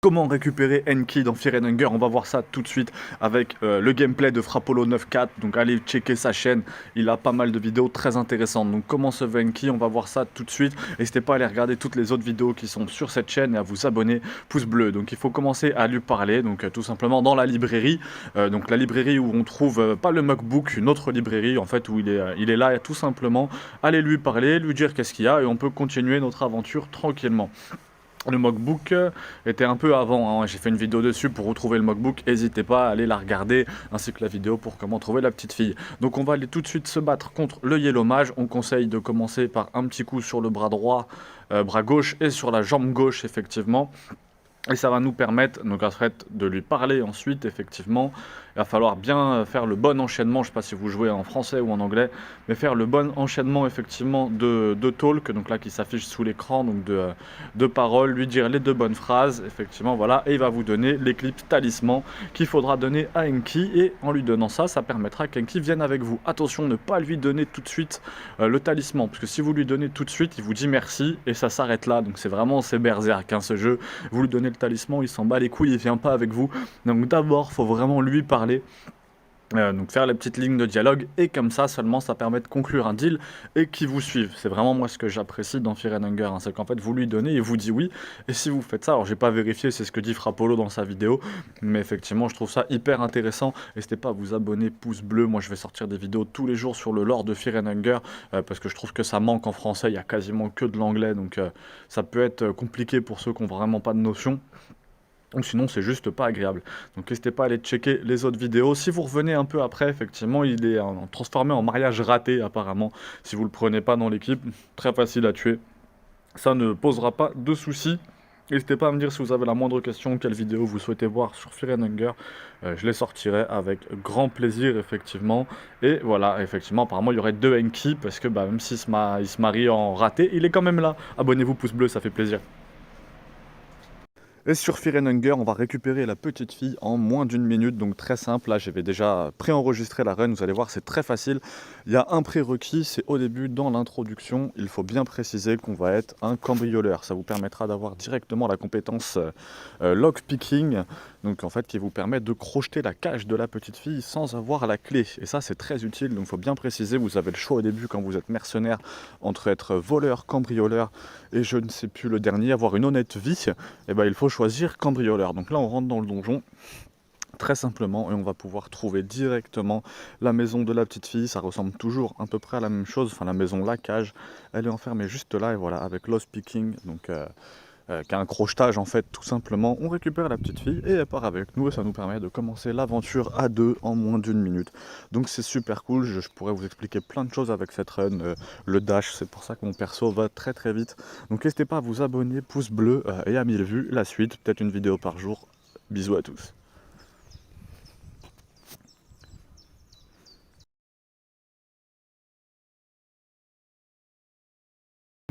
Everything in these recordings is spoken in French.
Comment récupérer Enki dans Fear and Hunger? On va voir ça tout de suite avec le gameplay de Frappolo 9.4. Donc allez checker sa chaîne, il a pas mal de vidéos très intéressantes. Donc comment se veut Enki? On va voir ça tout de suite. N'hésitez pas à aller regarder toutes les autres vidéos qui sont sur cette chaîne et à vous abonner, pouce bleu. Donc il faut commencer à lui parler, donc tout simplement dans la librairie. Donc la librairie où on trouve pas le Mugbook, une autre librairie en fait où il est là, et tout simplement aller lui parler, lui dire qu'est-ce qu'il y a et on peut continuer notre aventure tranquillement. Le Mugbook était un peu avant, hein. J'ai fait une vidéo dessus pour retrouver le Mugbook, n'hésitez pas à aller la regarder, ainsi que la vidéo pour comment trouver la petite fille. Donc on va aller tout de suite se battre contre le Yellow Mage. On conseille de commencer par un petit coup sur le bras droit, bras gauche et sur la jambe gauche effectivement. Et ça va nous permettre, donc en fait, de lui parler ensuite, effectivement. Il va falloir bien faire le bon enchaînement, je ne sais pas si vous jouez en français ou en anglais, mais faire le bon enchaînement, effectivement, de talk, donc là qui s'affiche sous l'écran, donc de paroles, lui dire les deux bonnes phrases, effectivement, voilà, et il va vous donner l'éclipse talisman qu'il faudra donner à Enki, et en lui donnant ça, ça permettra qu'Enki vienne avec vous. Attention, ne pas lui donner tout de suite le talisman, parce que si vous lui donnez tout de suite, il vous dit merci, et ça s'arrête là, donc c'est berserk, hein, ce jeu. Vous lui donnez le talisman, il s'en bat les couilles, il vient pas avec vous. Donc d'abord, faut vraiment lui parler. Donc faire les petites lignes de dialogue et comme ça seulement ça permet de conclure un deal et qu'il vous suive. C'est vraiment moi ce que j'apprécie dans Fear and Hunger, hein, c'est qu'en fait vous lui donnez et il vous dit oui. Et si vous faites ça, alors j'ai pas vérifié, c'est ce que dit Frappolo dans sa vidéo, mais effectivement je trouve ça hyper intéressant. N'hésitez pas à vous abonner, pouce bleu, moi je vais sortir des vidéos tous les jours sur le lore de Fear and Hunger parce que je trouve que ça manque en français, il y a quasiment que de l'anglais donc ça peut être compliqué pour ceux qui ont vraiment pas de notion. Ou sinon, c'est juste pas agréable. Donc n'hésitez pas à aller checker les autres vidéos. Si vous revenez un peu après, effectivement, il est transformé en mariage raté, apparemment. Si vous le prenez pas dans l'équipe, très facile à tuer. Ça ne posera pas de soucis. N'hésitez pas à me dire si vous avez la moindre question, quelle vidéo vous souhaitez voir sur Fear and Hunger. Je les sortirai avec grand plaisir, effectivement. Et voilà, effectivement, apparemment, il y aurait deux Enki, parce que bah, même s'il il se marie en raté, il est quand même là. Abonnez-vous, pouce bleu, ça fait plaisir. Et sur Fear and Hunger, on va récupérer la petite fille en moins d'une minute, donc très simple. Là, j'avais déjà préenregistré la run, vous allez voir, c'est très facile. Il y a un prérequis, c'est au début, dans l'introduction, il faut bien préciser qu'on va être un cambrioleur. Ça vous permettra d'avoir directement la compétence lockpicking, donc en fait, qui vous permet de crocheter la cage de la petite fille sans avoir la clé. Et ça, c'est très utile, donc il faut bien préciser, vous avez le choix au début quand vous êtes mercenaire entre être voleur, cambrioleur et je ne sais plus le dernier, avoir une honnête vie. Et ben il faut choisir cambrioleur. Donc là on rentre dans le donjon très simplement et on va pouvoir trouver directement la maison de la petite fille. Ça ressemble toujours à peu près à la même chose, enfin la maison, la cage, elle est enfermée juste là et voilà, avec lost picking, donc qui a un crochetage en fait, tout simplement. On récupère la petite fille et elle part avec nous et ça nous permet de commencer l'aventure à deux en moins d'une minute. Donc c'est super cool, je pourrais vous expliquer plein de choses avec cette run, le dash, c'est pour ça que mon perso va très très vite. Donc n'hésitez pas à vous abonner, pouce bleu et à 1000 vues, la suite, peut-être une vidéo par jour. Bisous à tous.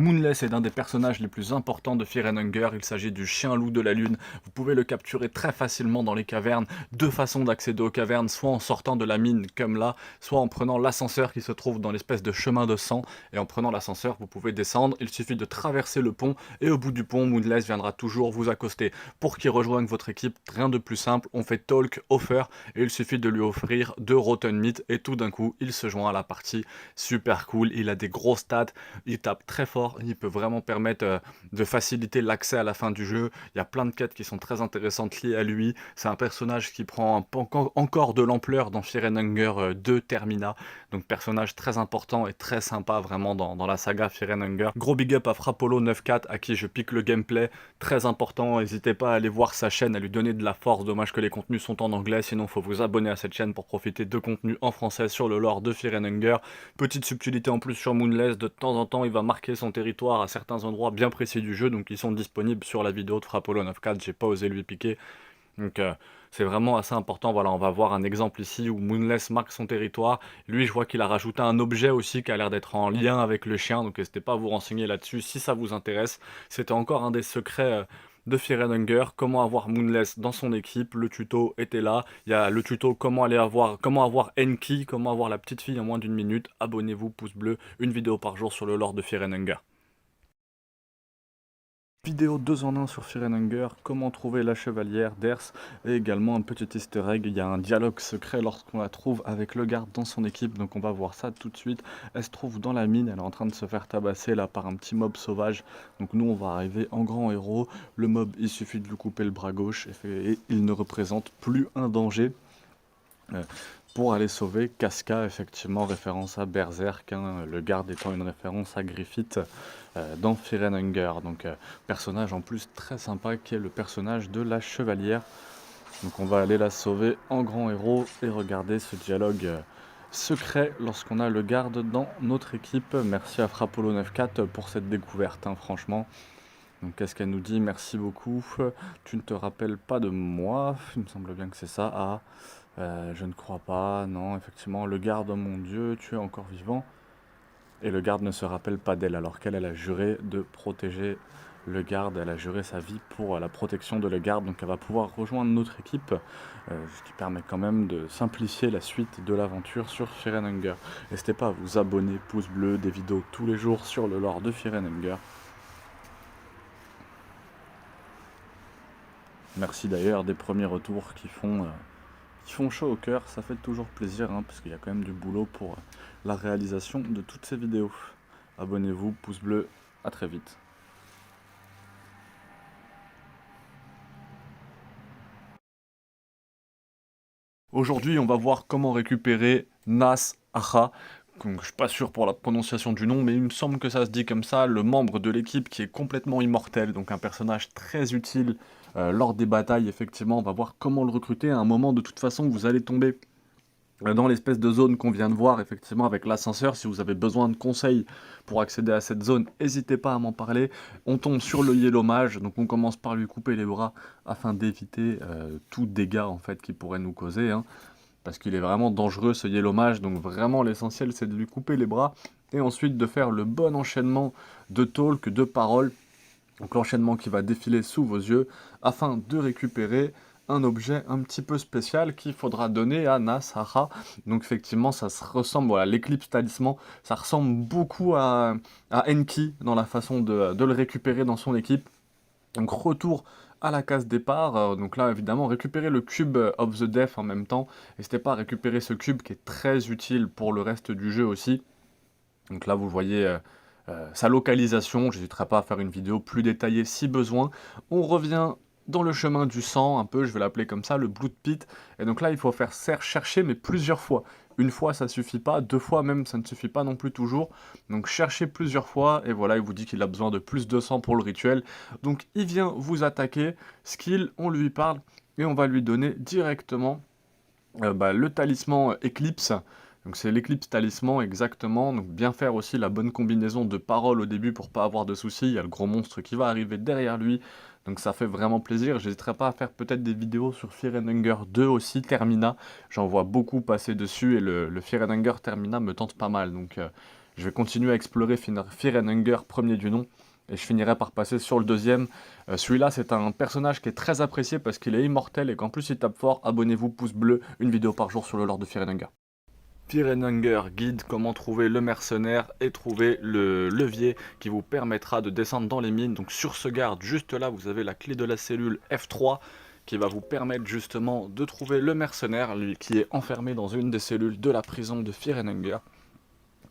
Moonless est l'un des personnages les plus importants de Fear and Hunger, il s'agit du chien-loup de la lune. Vous pouvez le capturer très facilement dans les cavernes. Deux façons d'accéder aux cavernes, soit en sortant de la mine comme là, soit en prenant l'ascenseur qui se trouve dans l'espèce de chemin de sang. Et en prenant l'ascenseur, vous pouvez descendre, il suffit de traverser le pont et au bout du pont, Moonless viendra toujours vous accoster. Pour qu'il rejoigne votre équipe, rien de plus simple, on fait talk, offer, et il suffit de lui offrir 2 rotten meat et tout d'un coup, il se joint à la partie. Super cool, il a des gros stats, il tape très fort. Il peut vraiment permettre de faciliter l'accès à la fin du jeu. Il y a plein de quêtes qui sont très intéressantes liées à lui. C'est un personnage qui prend encore de l'ampleur dans Fear and Hunger 2 Termina. Donc personnage très important et très sympa vraiment dans la saga Fear and Hunger. Gros big up à Frappolo 9.4 à qui je pique le gameplay. Très important, n'hésitez pas à aller voir sa chaîne, à lui donner de la force. Dommage que les contenus sont en anglais, sinon il faut vous abonner à cette chaîne pour profiter de contenus en français sur le lore de Fear and Hunger. Petite subtilité en plus sur Moonless, de temps en temps il va marquer son territoire à certains endroits bien précis du jeu, donc ils sont disponibles sur la vidéo de Frappolo 9.4, j'ai pas osé lui piquer. Donc c'est vraiment assez important, voilà, on va voir un exemple ici où Moonless marque son territoire. Lui, je vois qu'il a rajouté un objet aussi qui a l'air d'être en lien avec le chien, donc n'hésitez pas à vous renseigner là-dessus si ça vous intéresse. C'était encore un des secrets de Fear and Hunger, comment avoir Moonless dans son équipe, le tuto était là. Il y a le tuto comment avoir Enki, comment avoir la petite fille en moins d'une minute. Abonnez-vous, pouce bleu, une vidéo par jour sur le lore de Fear and Hunger. Vidéo 2 en 1 sur Fear and Hunger, comment trouver la chevalière d'Ers, et également un petit easter egg, il y a un dialogue secret lorsqu'on la trouve avec le garde dans son équipe, donc on va voir ça tout de suite. Elle se trouve dans la mine, elle est en train de se faire tabasser là par un petit mob sauvage, donc nous on va arriver en grand héros, le mob il suffit de lui couper le bras gauche et il ne représente plus un danger. Pour aller sauver Casca, effectivement, référence à Berserk, hein, le garde étant une référence à Griffith dans Fear and Hunger. Donc, personnage en plus très sympa qui est le personnage de la chevalière. Donc, on va aller la sauver en grand héros et regarder ce dialogue secret lorsqu'on a le garde dans notre équipe. Merci à Frappolo94 pour cette découverte, hein, franchement. Donc, qu'est-ce qu'elle nous dit? Merci beaucoup. Tu ne te rappelles pas de moi? Il me semble bien que c'est ça. Ah. Je ne crois pas, non, effectivement, le garde, oh mon Dieu, tu es encore vivant. Et le garde ne se rappelle pas d'elle, alors qu'elle elle a juré de protéger le garde, elle a juré sa vie pour la protection de le garde, donc elle va pouvoir rejoindre notre équipe, ce qui permet quand même de simplifier la suite de l'aventure sur Fear and Hunger. N'hésitez pas à vous abonner, pouce bleu, des vidéos tous les jours sur le lore de Fear and Hunger. Merci d'ailleurs des premiers retours qui font chaud au cœur, ça fait toujours plaisir, hein, parce qu'il y a quand même du boulot pour la réalisation de toutes ces vidéos. Abonnez-vous, pouce bleu, à très vite. Aujourd'hui, on va voir comment récupérer Nas Acha. Donc, je suis pas sûr pour la prononciation du nom, mais il me semble que ça se dit comme ça, le membre de l'équipe qui est complètement immortel, donc un personnage très utile lors des batailles, effectivement. On va voir comment le recruter. À un moment, de toute façon, vous allez tomber dans l'espèce de zone qu'on vient de voir, effectivement, avec l'ascenseur. Si vous avez besoin de conseils pour accéder à cette zone, n'hésitez pas à m'en parler. On tombe sur le Yellow Mage, donc on commence par lui couper les bras afin d'éviter tout dégât en fait qu'il pourrait nous causer, hein, parce qu'il est vraiment dangereux ce Yellow Mage, donc vraiment l'essentiel c'est de lui couper les bras et ensuite de faire le bon enchaînement de talk, de paroles, donc l'enchaînement qui va défiler sous vos yeux afin de récupérer un objet un petit peu spécial qu'il faudra donner à Nasara. Donc effectivement ça se ressemble, voilà, l'éclipse talisman, ça ressemble beaucoup à Enki dans la façon de le récupérer dans son équipe. Donc retour à la case départ, donc là évidemment récupérer le cube of the death en même temps, n'hésitez pas à récupérer ce cube qui est très utile pour le reste du jeu aussi. Donc là vous voyez sa localisation, j'hésiterai pas à faire une vidéo plus détaillée si besoin. On revient dans le chemin du sang, un peu, je vais l'appeler comme ça, le Blood Pit. Et donc là, il faut faire chercher, mais plusieurs fois. Une fois, ça suffit pas, 2 fois même, ça ne suffit pas non plus toujours. Donc cherchez plusieurs fois, et voilà, il vous dit qu'il a besoin de plus de sang pour le rituel. Donc il vient vous attaquer, skill, on lui parle, et on va lui donner directement le talisman Eclipse. Donc c'est l'Eclipse Talisman exactement, donc bien faire aussi la bonne combinaison de paroles au début pour pas avoir de soucis, il y a le gros monstre qui va arriver derrière lui, donc ça fait vraiment plaisir. J'hésiterai pas à faire peut-être des vidéos sur Fear and Hunger 2 aussi, Termina, j'en vois beaucoup passer dessus et le Fear and Hunger Termina me tente pas mal, donc je vais continuer à explorer Fear and Hunger premier du nom, et je finirai par passer sur le deuxième. Celui-là, c'est un personnage qui est très apprécié parce qu'il est immortel et qu'en plus il tape fort. Abonnez-vous, pouce bleu, une vidéo par jour sur le lore de Fear and Hunger. Fear and Hunger guide comment trouver le mercenaire et trouver le levier qui vous permettra de descendre dans les mines. Donc sur ce garde, juste là, vous avez la clé de la cellule F3 qui va vous permettre justement de trouver le mercenaire, lui qui est enfermé dans une des cellules de la prison de Fear and Hunger.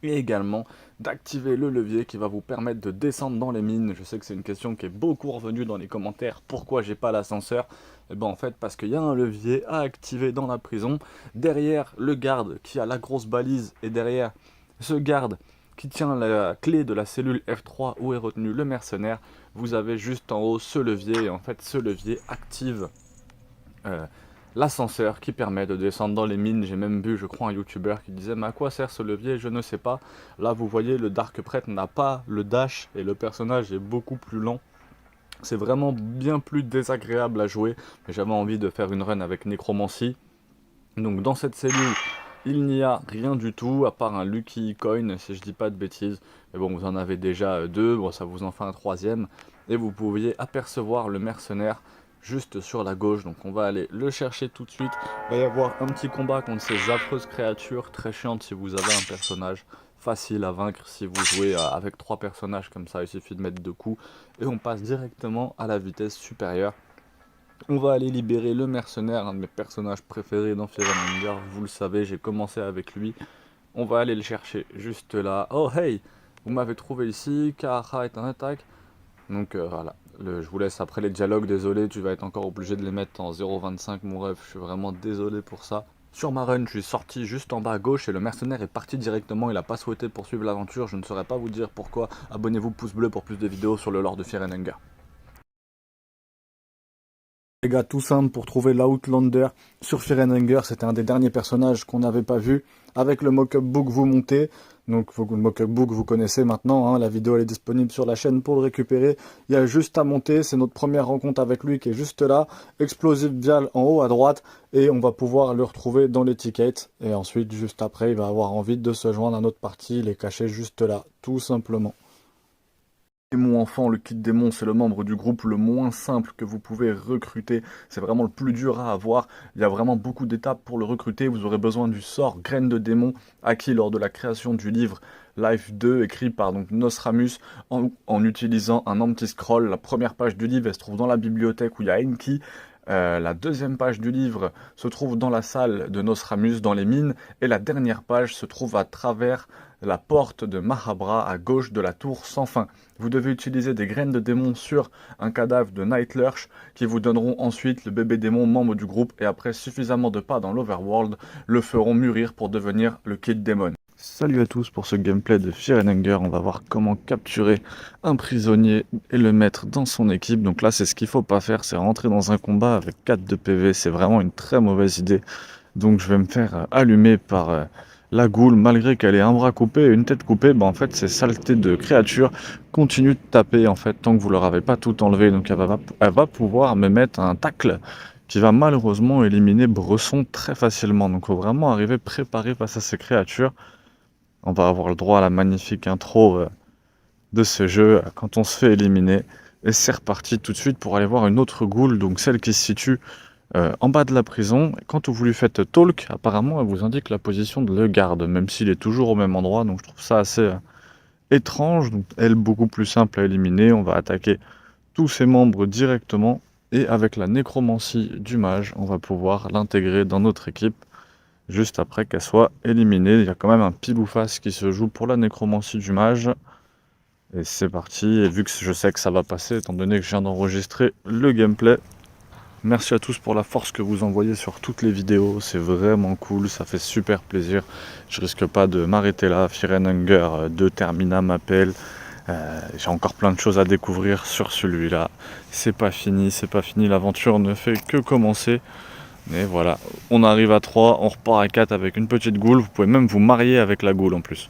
Et également d'activer le levier qui va vous permettre de descendre dans les mines. Je sais que c'est une question qui est beaucoup revenue dans les commentaires, pourquoi j'ai pas l'ascenseur? Et ben en fait parce qu'il y a un levier à activer dans la prison, derrière le garde qui a la grosse balise, et derrière ce garde qui tient la clé de la cellule F3 où est retenu le mercenaire, vous avez juste en haut ce levier, et en fait ce levier active l'ascenseur qui permet de descendre dans les mines. J'ai même vu, je crois, un youtubeur qui disait mais à quoi sert ce levier? Je ne sais pas. Là vous voyez, le Dark Prêtre n'a pas le dash et le personnage est beaucoup plus lent. C'est vraiment bien plus désagréable à jouer, mais j'avais envie de faire une run avec Nécromancie. Donc dans cette cellule, il n'y a rien du tout, à part un Lucky Coin, si je dis pas de bêtises. Mais bon, vous en avez déjà 2, bon, ça vous en fait un 3e. Et vous pouviez apercevoir le mercenaire juste sur la gauche, donc on va aller le chercher tout de suite. Il va y avoir un petit combat contre ces affreuses créatures, très chiantes si vous avez un personnage facile à vaincre si vous jouez avec 3 personnages comme ça, il suffit de mettre 2 coups et on passe directement à la vitesse supérieure. On va aller libérer le mercenaire, un de mes personnages préférés dans Fear and Hunger, vous le savez, j'ai commencé avec lui. On va aller le chercher juste là. Oh hey, vous m'avez trouvé ici, Kaha est en attaque. Donc voilà, je vous laisse après les dialogues, désolé, tu vas être encore obligé de les mettre en 0,25 mon ref, je suis vraiment désolé pour ça. Sur ma run, je suis sorti juste en bas à gauche et le mercenaire est parti directement, il n'a pas souhaité poursuivre l'aventure, je ne saurais pas vous dire pourquoi. Abonnez-vous, pouce bleu pour plus de vidéos sur le lore de Fear and Hunger. Les gars, tout simple pour trouver l'Outlander sur Fear and Hunger, c'était un des derniers personnages qu'on n'avait pas vu. Avec le mock-up book, vous montez. Donc le mock-up book, vous connaissez maintenant, hein, la vidéo elle est disponible sur la chaîne pour le récupérer. Il y a juste à monter, c'est notre première rencontre avec lui qui est juste là. Explosive Vial en haut à droite et on va pouvoir le retrouver dans les tickets. Et ensuite, juste après, il va avoir envie de se joindre à notre partie, il est caché juste là, tout simplement. Démon enfant, le kit démon, c'est le membre du groupe le moins simple que vous pouvez recruter. C'est vraiment le plus dur à avoir. Il y a vraiment beaucoup d'étapes pour le recruter. Vous aurez besoin du sort Graine de démon, acquis lors de la création du livre Life 2, écrit par donc Nostramus, en utilisant un empty scroll. La première page du livre, elle se trouve dans la bibliothèque où il y a Enki. La deuxième page du livre se trouve dans la salle de Nostramus, dans les mines, et la dernière page se trouve à travers la porte de Mahabra à gauche de la tour sans fin. Vous devez utiliser des graines de démon sur un cadavre de Night Lurch qui vous donneront ensuite le bébé démon membre du groupe et après suffisamment de pas dans l'Overworld le feront mûrir pour devenir le Kid Demon. Salut à tous pour ce gameplay de Fear and Hunger, on va voir comment capturer un prisonnier et le mettre dans son équipe. Donc là c'est ce qu'il faut pas faire, c'est rentrer dans un combat avec 4 de PV, c'est vraiment une très mauvaise idée. Donc je vais me faire allumer par la goule, malgré qu'elle ait un bras coupé et une tête coupée, bah en fait ces saletés de créatures continuent de taper en fait tant que vous leur avez pas tout enlevé. Donc elle va pouvoir me mettre un tacle qui va malheureusement éliminer Bresson très facilement. Donc il faut vraiment arriver préparé face à ces créatures. On va avoir le droit à la magnifique intro de ce jeu quand on se fait éliminer. Et c'est reparti tout de suite pour aller voir une autre goule, donc celle qui se situe en bas de la prison. Quand vous lui faites talk, apparemment elle vous indique la position de le garde, même s'il est toujours au même endroit, donc je trouve ça assez étrange. Donc elle beaucoup plus simple à éliminer, on va attaquer tous ses membres directement, et avec la nécromancie du mage, on va pouvoir l'intégrer dans notre équipe, juste après qu'elle soit éliminée. Il y a quand même un pile ou face qui se joue pour la nécromancie du mage. Et c'est parti, et vu que je sais que ça va passer, étant donné que je viens d'enregistrer le gameplay, merci à tous pour la force que vous envoyez sur toutes les vidéos, c'est vraiment cool, ça fait super plaisir. Je risque pas de m'arrêter là, Fear and Hunger 2 Termina m'appelle. J'ai encore plein de choses à découvrir sur celui-là. C'est pas fini, l'aventure ne fait que commencer. Mais voilà, on arrive à 3, on repart à 4 avec une petite goule, vous pouvez même vous marier avec la goule en plus.